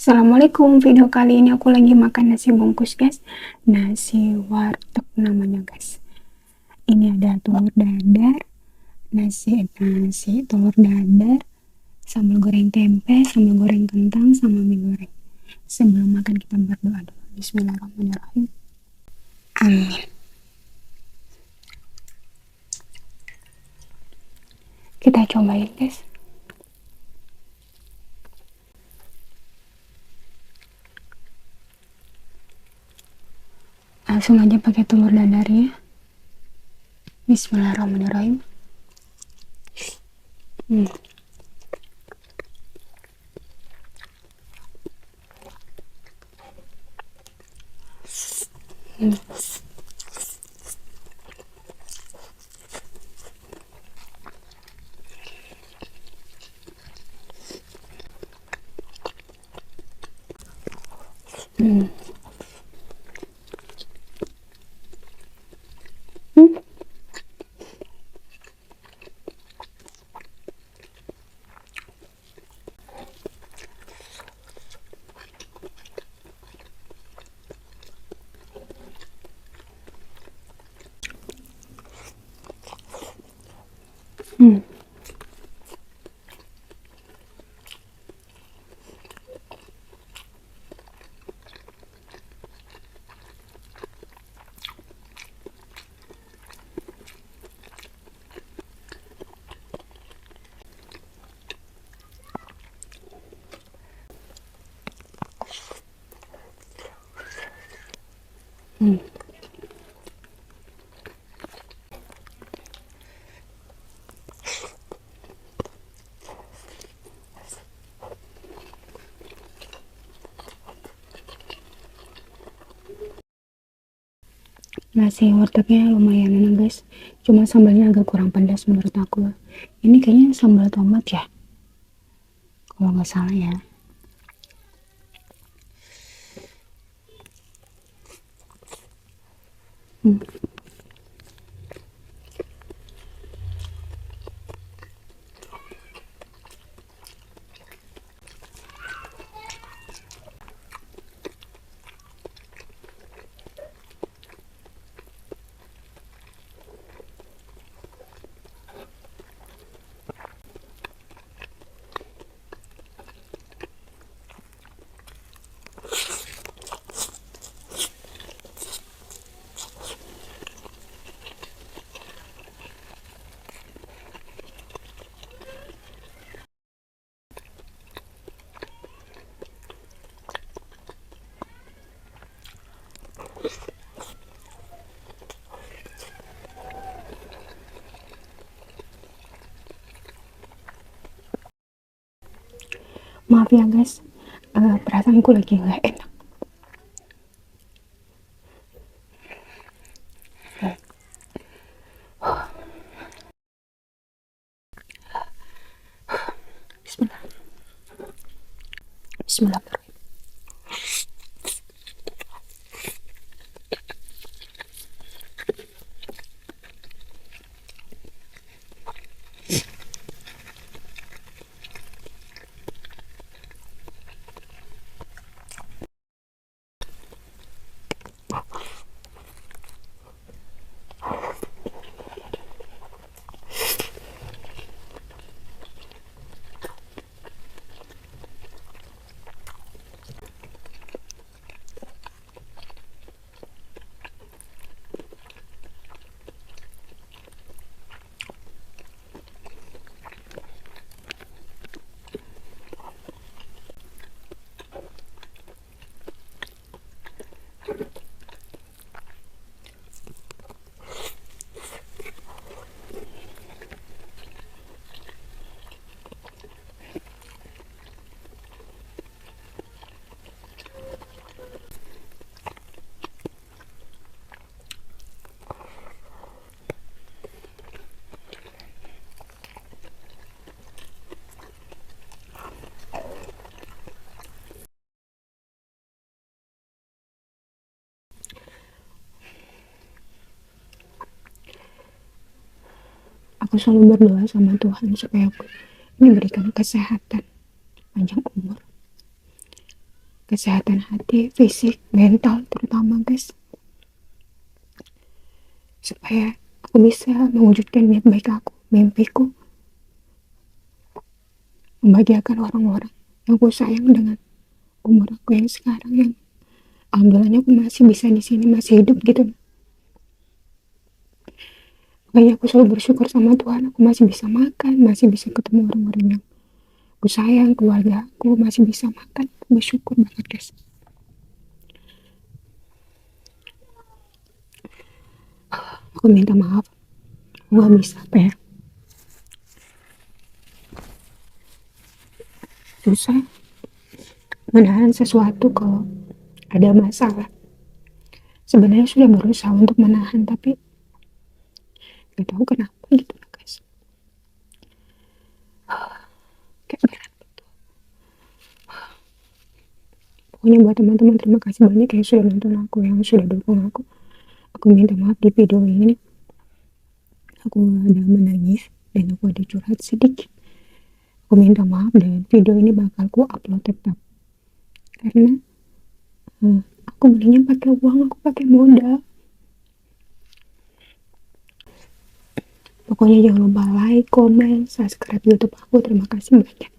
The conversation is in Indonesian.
Assalamualaikum, video kali ini aku lagi makan nasi bungkus guys, nasi warteg namanya guys. Ini ada telur dadar, nasi telur dadar, sambal goreng tempe, sambal goreng kentang, sama mie goreng. Sebelum makan kita berdoa dulu. Bismillahirrahmanirrahim. Amin. Kita cobain guys. Langsung aja pakai telur dadarnya. Bismillahirrahmanirrahim. Hmm. Hmm. Hmm. Hmm. Hmm. Nasi wartegnya lumayan enak guys, cuma sambalnya agak kurang pedas menurut aku. Ini kayaknya sambal tomat ya, kalau nggak salah ya. Hmm. Maaf ya guys, perasaanku lagi nggak enak. Bismillah. Bismillahirrahmanirrahim. Aku selalu berdoa sama Tuhan supaya aku diberikan kesehatan, panjang umur. kesehatan hati, fisik, mental terutama guys, supaya aku bisa mewujudkan niat baik aku, mimpiku, membahagiakan orang-orang yang aku sayang dengan umur aku yang sekarang, yang alhamdulillahnya aku masih bisa di sini, masih hidup gitu. Makanya aku selalu bersyukur sama Tuhan, aku masih bisa makan, masih bisa ketemu orang-orang yang aku sayang, keluarga aku masih bisa makan. Aku bersyukur banget guys. Aku minta maaf, aku gak bisa apa ya, susah menahan sesuatu kalau ada masalah. Sebenarnya sudah berusaha untuk menahan, tapi gak tahu kenapa gitu loh guys, kayak berat. Pokoknya buat teman-teman, terima kasih banyak yang sudah nonton aku, yang sudah dukung aku. Aku minta maaf di video ini aku ada menangis dan aku ada curhat sedikit. Aku minta maaf, dan video ini bakal ku upload tetap, karena aku belinya pakai uang, aku pakai modal. Pokoknya jangan lupa like, comment, subscribe YouTube aku. Terima kasih banyak.